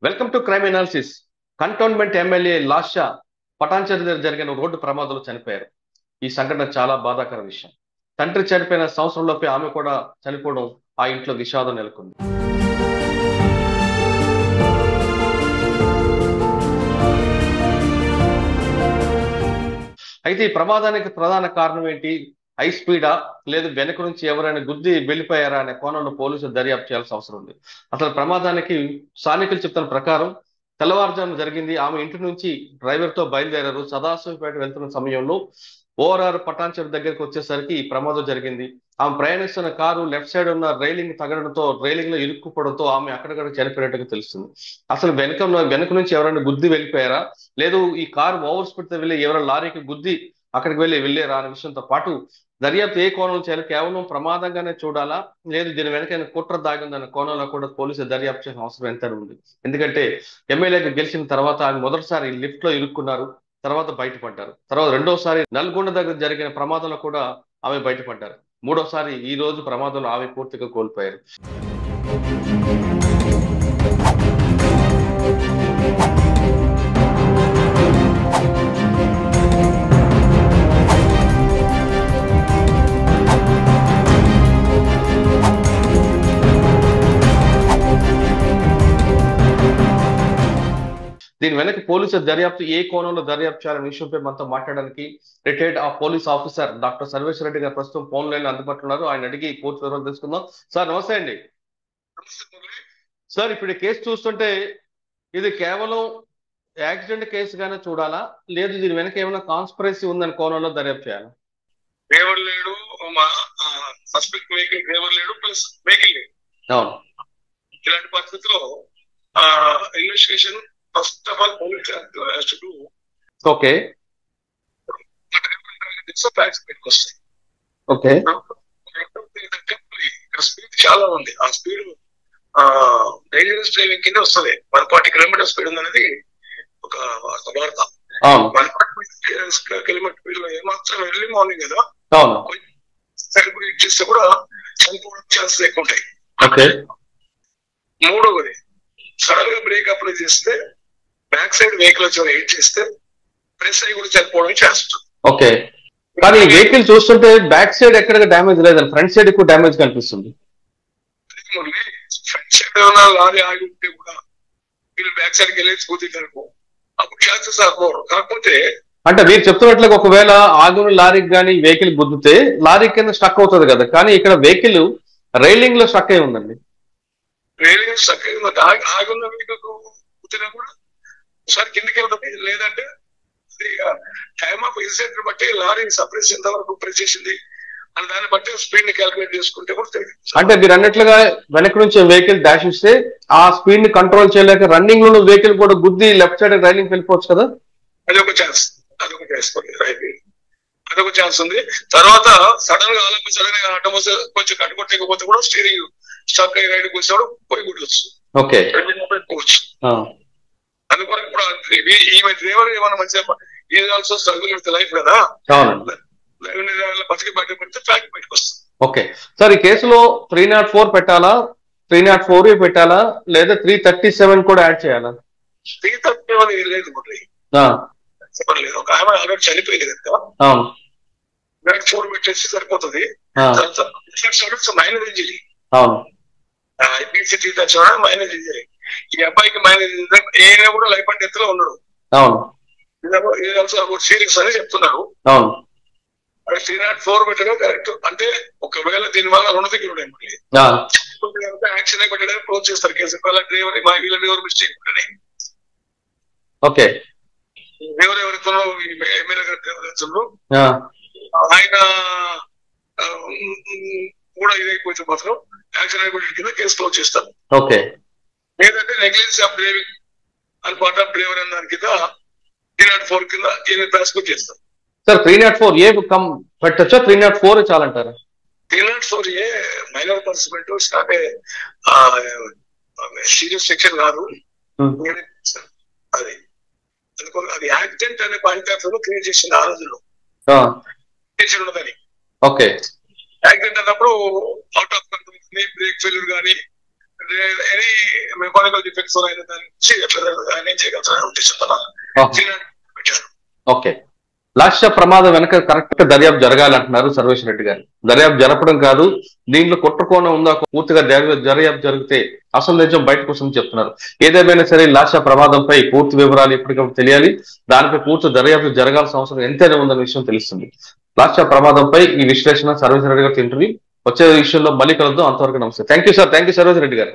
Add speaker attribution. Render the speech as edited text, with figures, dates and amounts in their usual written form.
Speaker 1: Welcome to crime analysis. Cantonment MLA Lasya Patancheru దగ్గర జరిగిన road ప్రమాదంలో చనిపోయారు. ఈ సంఘటన చాలా బాధాకర విషయం. తండ్రి చనిపోయిన సంవత్సరంలోపే ఆమె కూడా చనిపోవడం ఆ ఇంట్లో విషాదం నెలకొంది. అయితే ఈ ప్రమాదానికి ప్రధాన కారణం ఏంటి? హై స్పీడా లేదు వెనక నుంచి ఎవరైనా గుద్ది వెళ్ళిపోయారా అనే కోణంలో పోలీసులు దర్యాప్తు చేయాల్సిన అవసరం ఉంది. అసలు ప్రమాదానికి స్థానికులు చెప్తున్న ప్రకారం తెల్లవారుజామున జరిగింది. ఆమె ఇంటి నుంచి డ్రైవర్ తో బయలుదేరారు. సదాశివపేట వెళ్తున్న సమయంలో ఓఆర్ఆర్ పటాన్చెరు దగ్గరికి వచ్చేసరికి ఈ ప్రమాదం జరిగింది. ఆమె ప్రయాణిస్తున్న కారు లెఫ్ట్ సైడ్ ఉన్న రైలింగ్ తగడంతో, రైలింగ్ లో ఇరుక్కుపోవడంతో ఆమె అక్కడిక్కడ చనిపోయినట్టుగా తెలుస్తుంది. అసలు వెనక నుంచి ఎవరైనా గుద్ది వెళ్ళిపోయారా, లేదు ఈ కారు ఓవర్ స్పీడ్ తో వెళ్ళి ఎవరైనా లారీకి గుద్ది అక్కడికి వెళ్ళారా అనే విషయంతో పాటు దర్యాప్తు ఏ కోణంలో చేయాలి, కేవలం ప్రమాదంగానే చూడాలా, లేదు దీని వెనకైనా కుట్ర దాగిందన్న కోణంలో కూడా పోలీసులు దర్యాప్తు చేసిన అవసరం ఎంత ఉంది. ఎందుకంటే ఎమ్మెల్యేగా గెలిచిన తర్వాత ఆమె మొదటిసారి లిఫ్ట్ లో ఇరుక్కున్నారు, తర్వాత బయటపడ్డారు. తర్వాత రెండోసారి నల్గొండ దగ్గర జరిగిన ప్రమాదంలో కూడా ఆమె బయటపడ్డారు. మూడోసారి ఈ రోజు ప్రమాదంలో ఆమె పూర్తిగా కోల్పోయారు. దీని వెనక పోలీసుల దర్యాప్తు ఏ కోణంలో దర్యాప్తు చేయాలనే విషయంపై మనతో మాట్లాడడానికి రిటైర్డ్ పోలీస్ ఆఫీసర్ డాక్టర్ సర్వేశ్వర రెడ్డి గారు ప్రస్తుతం ఫోన్ లైన్ అందుబాటులో ఉన్నారు. ఆయన అడిగి పూర్తి వివరాలు తెలుసుకుందాం. సార్ నమస్తే అండి. సార్, ఇప్పుడు కేసు చూస్తుంటే ఇది కేవలం యాక్సిడెంట్ కేసుగానే చూడాలా, లేదు దీని వెనక ఏమైనా కాన్స్పిరసీ ఉందని కోణంలో దర్యాప్తు చేయాలా?
Speaker 2: డ్రైవర్ లేడు, సస్పెక్ట్ వెహికల్ డ్రైవర్ లేడు, ప్లస్ వెహికల్ లేడు.
Speaker 1: అవును.
Speaker 2: ఇలాంటి పరిస్థితిలో investigation first of all police
Speaker 1: okay
Speaker 2: facts బయటకు వస్తాయి.
Speaker 1: ఓకే
Speaker 2: స్పీడ్ చాలా ఉంది. ఆ స్పీడ్ డేంజరస్ డ్రైవింగ్ కింద వస్తుంది. 140 కిలోమీటర్ స్పీడ్ ఉందనేది ఒక వార్త. 140 కిలోమీటర్ స్పీడ్ లో ఏమాత్రం ఎర్లీ మార్నింగ్ కదా, చేస్తే కూడా చనిపోవడం ఛాన్సెస్ ఎక్కువ ఉంటాయి. మూడవది, సడన్ గా బ్రేక్ అప్లై చేస్తే బ్యాక్ సైడ్ వెహికల్ వచ్చి ఎయిట్ చేస్తే ప్రెస్ అయ్యి కూడా చనిపోవడం చేస్తుంది.
Speaker 1: ఓకే, కానీ వెహికల్ చూస్తుంటే బ్యాక్ సైడ్ ఎక్కడ డ్యామేజ్ లేదని, ఫ్రంట్ సైడ్ ఎక్కువ డ్యామేజ్ కనిపిస్తుంది.
Speaker 2: ఫ్రంట్ సైడ్ ఏమైనా లారీ ఆగి ఉంటే కూడా వీళ్ళు బ్యాక్ సైడ్కి వెళ్ళేసి కూతురు అప్పుడు ఛాన్సెస్ ఆగకూడదు. కాకపోతే
Speaker 1: అంటే మీరు చెప్తున్నట్లుగా ఒకవేళ ఆగున లారీకి కానీ వెహికల్ గుద్దితే లారీ కింద స్టక్ అవుతుంది కదా, కానీ ఇక్కడ వెహికల్ రైలింగ్ లో స్టక్ అయి ఉందండి.
Speaker 2: రైలింగ్ స్టక్ అయి ఆగున్న వెహికల్ కూతున్నా కూడా ఒకసారి కిందికి వెళ్తుంది, లేదంటే టైమ్ ఆఫ్ ఇన్సిడెంట్ బట్టి లారీ సప్రెస్ ఎంత వరకు ప్రెస్ చేసింది అని దాన్ని బట్టి స్పీడ్ ని క్యాలిక్యులేట్ చేసుకుంటే కూడా తెలియదు.
Speaker 1: అంటే మీరు అన్నట్లుగా వెనక నుంచి వెహికల్ డాష్ ఇస్తే ఆ స్పీడ్ ని కంట్రోల్ చేయలేక రన్నింగ్ లో వెహికల్ కూడా గుద్ది లెఫ్ట్ సైడ్ రైలింగ్ వెళ్ళిపోవచ్చు కదా.
Speaker 2: అదొక ఛాన్స్ ఉంది. తర్వాత సడన్ గా సడన్ గా ఆటోమోస్ కొంచెం కట్టుకొట్టకపోతే కూడా స్టీరింగ్ స్టక్ అయ్యి రైడ్ కూర్చోవడం పోయి కొట్టవచ్చు.
Speaker 1: ఓకే,
Speaker 2: అందుకని కూడా ఈమె డ్రైవర్ ఏమన్నా మంచిగా is also struggle with life కదా, బతికి బయట పెడితే ఫ్యాక్ట్ బయటకు వస్తుంది.
Speaker 1: ఓకే సార్, ఈ కేసులో 304 పెట్టాలా, 304 పెట్టాలా, లేదా 337 కూడా యాడ్ చేయాలా?
Speaker 2: 337 లేదు చెప్పలేదు. ఒక ఆమె ఆల్రెడీ చనిపోయింది కదా, 4 పెట్టేసి సరిపోతుంది. Minor injury, IPC 337 minor injury. ఈ అబ్బాయికి మైనర్ ఇంజరీ, ఈయన కూడా లైఫ్ అండ్ డెత్ లో ఉన్నాడు. సీరియస్ అని చెప్తున్నారు. 304 పెట్టడం కరెక్ట్. అంటే ఒకవేళ దీనివల్ల రుణదిగుడు యాక్షన్ పెట్టడానికి క్లోజ్ చేస్తారు కేసు. డ్రైవర్ వీళ్ళ డ్రైవర్ మిస్టేక్ ఉంటుంది.
Speaker 1: ఓకే,
Speaker 2: డ్రైవర్ ఎవరితో ఎమ్మెల్యే గారు డ్రైవర్ ఆయన కూడా ఇదైపోతే మాత్రం యాక్షన్ అయిపోయిన కింద కేసు క్లోజ్ చేస్తారు.
Speaker 1: ఓకే,
Speaker 2: లేదంటే negligence of driving and part of driver అన్న దాని కింద 304 కింద ఈయన ప్రాసిక్యూట్ చేస్తారు.
Speaker 1: సార్ 304 ఏ పెట్టచ్చా, 304 చాలంటారా?
Speaker 2: 304 ఏ మైనర్ పర్సన్మెంట్ సీరియస్ సెక్షన్ కాదు అది. అది యాక్సిడెంట్ అనే పాయింట్ ఆఫ్ వ్యూ క్రియేట్ చేసింది ఆ రోజుల్లో ఉండదని.
Speaker 1: ఓకే,
Speaker 2: యాక్సిడెంట్ అన్నప్పుడు out of control break failure కానీ ఎనీ మెకానికల్ డిఫెక్ట్స్ అయిన దాని నుంచి ఎట్లా ఆయన ఏం చేయగలుగుతారనే ఉద్దేశంతో పెట్టారు.
Speaker 1: ఓకే, లాస్య ప్రమాదం వెనక కరెక్ట్ దర్యాప్తు జరగాలంటున్నారు సర్వేశ్వర రెడ్డి గారు. దర్యాప్తు జరపడం కాదు, దీంట్లో కుట్రకోణం ఉందా పూర్తిగా దర్యాప్తు జరిగితే అసలు నిజం బయటకు వస్తుందని చెప్తున్నారు. ఏదేమైనా సరే లాస్య ప్రమాదంపై పూర్తి వివరాలు ఎప్పటికప్పుడు తెలియాలి. దానిపై పూర్తి దర్యాప్తు జరగాల్సిన అవసరం ఎంతైనా ఉందన్న విషయం తెలుస్తుంది. లాస్య ప్రమాదంపై ఈ విశ్లేషణ సర్వేశ్వర రెడ్డి గారు ఇంటర్వ్యూ వచ్చే విషయంలో మళ్ళీ కలుద్దాం. అంతవరకు నమస్తే. Thank you sir. Thank you Sarveshwara Reddy గారు.